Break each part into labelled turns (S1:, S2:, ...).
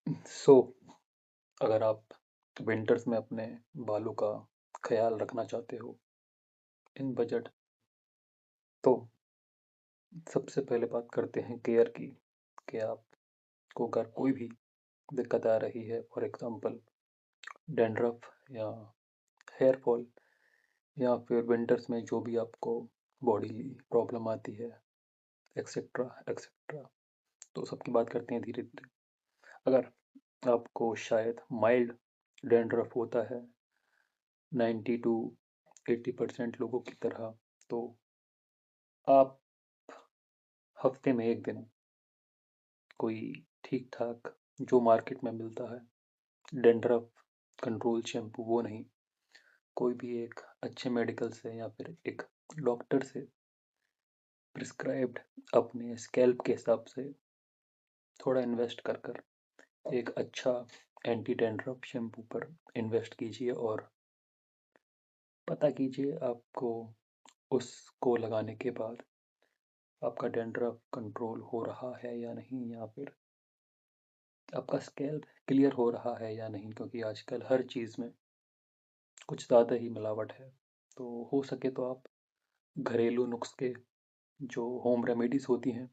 S1: सो अगर आप विंटर्स में अपने बालों का ख्याल रखना चाहते हो इन बजट, तो सबसे पहले बात करते हैं केयर की कि आपको अगर कोई भी दिक्कत आ रही है, फॉर एग्जांपल डैंड्रफ या हेयर फॉल, या फिर विंटर्स में जो भी आपको बॉडी प्रॉब्लम आती है, एक्सेट्रा एक्सेट्रा, तो सबकी बात करते हैं धीरे धीरे। अगर आपको शायद माइल्ड डैंड्रफ होता है 90 to 80% लोगों की तरह, तो आप हफ्ते में एक दिन कोई ठीक ठाक जो मार्केट में मिलता है डैंड्रफ कंट्रोल शैम्पू, वो नहीं, कोई भी एक अच्छे मेडिकल से या फिर एक डॉक्टर से प्रिस्क्राइब्ड अपने स्कैल्प के हिसाब से थोड़ा इन्वेस्ट कर कर एक अच्छा एंटी डैंड्रफ शैम्पू पर इन्वेस्ट कीजिए और पता कीजिए आपको उसको लगाने के बाद आपका डैंड्रफ कंट्रोल हो रहा है या नहीं, या फिर आपका स्कैल्प क्लियर हो रहा है या नहीं, क्योंकि आजकल हर चीज़ में कुछ ज़्यादा ही मिलावट है। तो हो सके तो आप घरेलू नुस्खे जो होम रेमेडीज़ होती हैं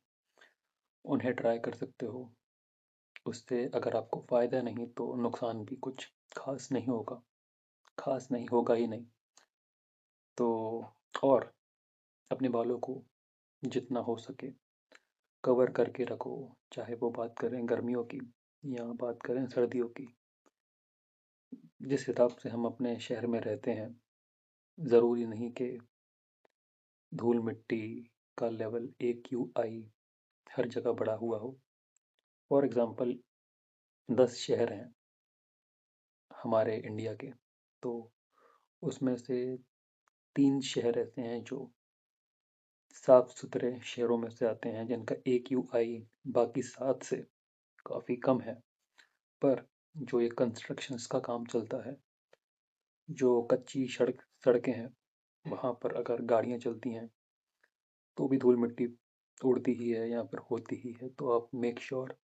S1: उन्हें ट्राई कर सकते हो। उससे अगर आपको फ़ायदा नहीं तो नुकसान भी कुछ खास नहीं होगा, खास नहीं होगा ही नहीं। तो और अपने बालों को जितना हो सके कवर करके रखो, चाहे वो बात करें गर्मियों की या बात करें सर्दियों की। जिस हिसाब से हम अपने शहर में रहते हैं, ज़रूरी नहीं कि धूल मिट्टी का लेवल AQI हर जगह बढ़ा हुआ हो। फॉर एग्ज़ाम्पल 10 शहर हैं हमारे इंडिया के, तो उसमें से 3 शहर ऐसे हैं जो साफ सुथरे शहरों में से आते हैं, जिनका AQI बाकी 7 से काफ़ी कम है। पर जो ये कंस्ट्रक्शंस का काम चलता है, जो कच्ची सड़कें हैं, वहाँ पर अगर गाड़ियाँ चलती हैं तो भी धूल मिट्टी उड़ती ही है या फिर होती ही है। तो आप मेक श्योर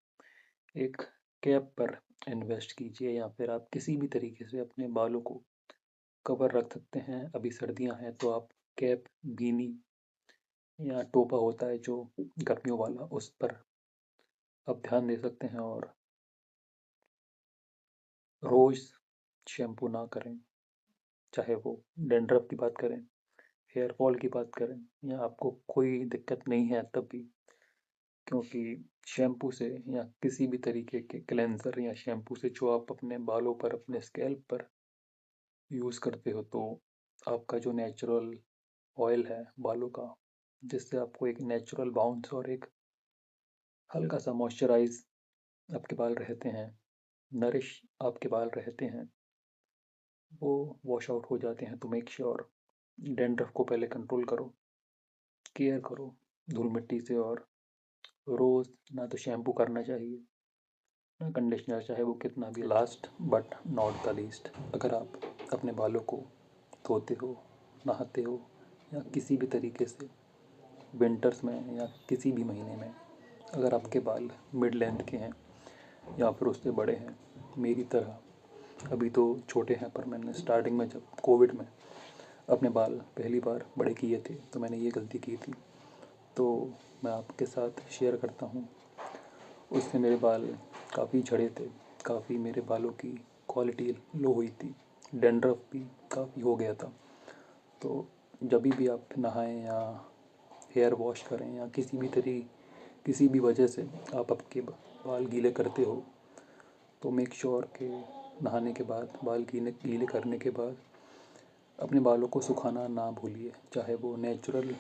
S1: एक कैप पर इन्वेस्ट कीजिए, या फिर आप किसी भी तरीके से अपने बालों को कवर रख सकते हैं। अभी सर्दियां हैं तो आप कैप, बीनी या टोपा होता है जो गर्मियों वाला, उस पर आप ध्यान दे सकते हैं। और रोज़ शैम्पू ना करें, चाहे वो डैंड्रफ की बात करें, हेयर फॉल की बात करें, या आपको कोई दिक्कत नहीं है तब भी, क्योंकि शैम्पू से या किसी भी तरीके के क्लेंजर या शैम्पू से जो आप अपने बालों पर, अपने स्कैल्प पर यूज़ करते हो, तो आपका जो नेचुरल ऑयल है बालों का, जिससे आपको एक नेचुरल बाउंस और एक हल्का सा मॉइस्चराइज आपके बाल रहते हैं, नरिश आपके बाल रहते हैं, वो वॉश आउट हो जाते हैं। तो मेक श्योर डैंड्रफ को पहले कंट्रोल करो, केयर करो धूल मिट्टी से, और रोज़ ना तो शैम्पू करना चाहिए ना कंडीशनर, चाहे वो कितना भी। Last but not the least, अगर आप अपने बालों को धोते हो, नहाते हो, या किसी भी तरीके से विंटर्स में या किसी भी महीने में अगर आपके बाल मिड लेंथ के हैं या फिर उससे बड़े हैं, मेरी तरह अभी तो छोटे हैं, पर मैंने स्टार्टिंग में जब कोविड में अपने बाल पहली बार बड़े किए थे तो मैंने ये गलती की थी। तो मैं आपके साथ शेयर करता हूँ, उससे मेरे बाल काफ़ी झड़े थे, काफ़ी मेरे बालों की क्वालिटी लो हुई थी, डैंड्रफ भी काफ़ी हो गया था। तो जब भी आप नहाएं या हेयर वॉश करें या किसी भी वजह से आप आपके बाल गीले करते हो, तो मेक श्योर कि नहाने के बाद, बाल गीले गीले करने के बाद अपने बालों को सुखाना ना भूलिए, चाहे वो नेचुरल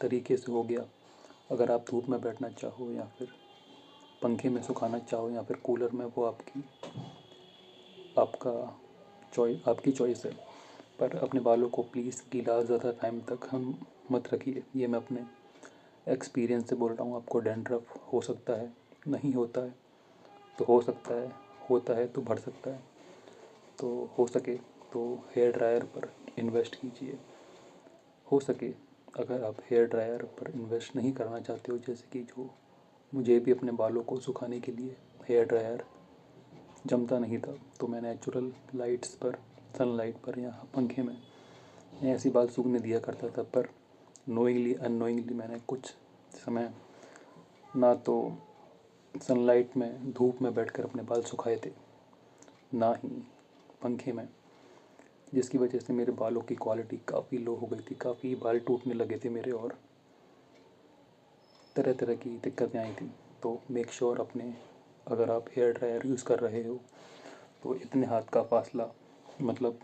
S1: तरीके से हो गया, अगर आप धूप में बैठना चाहो या फिर पंखे में सुखाना चाहो या फिर कूलर में, वो आपका आपकी चॉइस है। पर अपने बालों को प्लीज़ गीला ज़्यादा टाइम तक हम मत रखिए। ये मैं अपने एक्सपीरियंस से बोल रहा हूँ। आपको डैंड्रफ हो सकता है, नहीं होता है तो हो सकता है, होता है तो बढ़ सकता है। तो हो सके तो हेयर ड्रायर पर इन्वेस्ट कीजिए। हो सके अगर आप हेयर ड्रायर पर इन्वेस्ट नहीं करना चाहते हो, जैसे कि जो मुझे भी अपने बालों को सुखाने के लिए हेयर ड्रायर जमता नहीं था, तो मैं नेचुरल लाइट्स पर, सनलाइट पर या पंखे में ऐसे बाल सूखने दिया करता था। पर नोइंगली अननोइंगली मैंने कुछ समय ना तो सनलाइट में, धूप में बैठकर अपने बाल सुखाए थे, ना ही पंखे में, जिसकी वजह से मेरे बालों की क्वालिटी काफ़ी लो हो गई थी। काफ़ी बाल टूटने लगे थे मेरे और तरह तरह की दिक्कतें आई थी। तो मेक श्योर अपने, अगर आप हेयर ड्रायर यूज़ कर रहे हो तो इतने हाथ का फासला, मतलब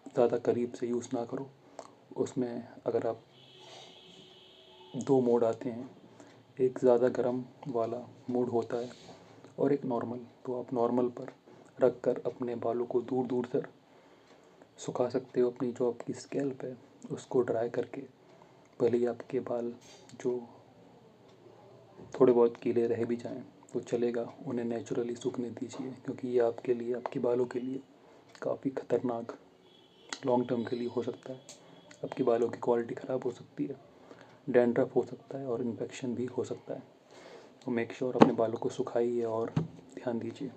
S1: ज़्यादा करीब से यूज़ ना करो। उसमें अगर आप, दो मोड आते हैं, एक ज़्यादा गर्म वाला मोड होता है और एक नॉर्मल। तो आप नॉर्मल पर रख कर अपने बालों को दूर दूर तक सुखा सकते हो। अपनी जो आपकी स्कैल्प है उसको ड्राई करके, भले ही आपके बाल जो थोड़े बहुत गीले रह भी जाएं तो चलेगा, उन्हें नेचुरली सूखने दीजिए, क्योंकि ये आपके लिए, आपके बालों के लिए काफ़ी ख़तरनाक लॉन्ग टर्म के लिए हो सकता है। आपके बालों की क्वालिटी ख़राब हो सकती है, डैंड्रफ हो सकता है और इन्फेक्शन भी हो सकता है। तो मेक श्योर अपने बालों को सुखाइए और ध्यान दीजिए।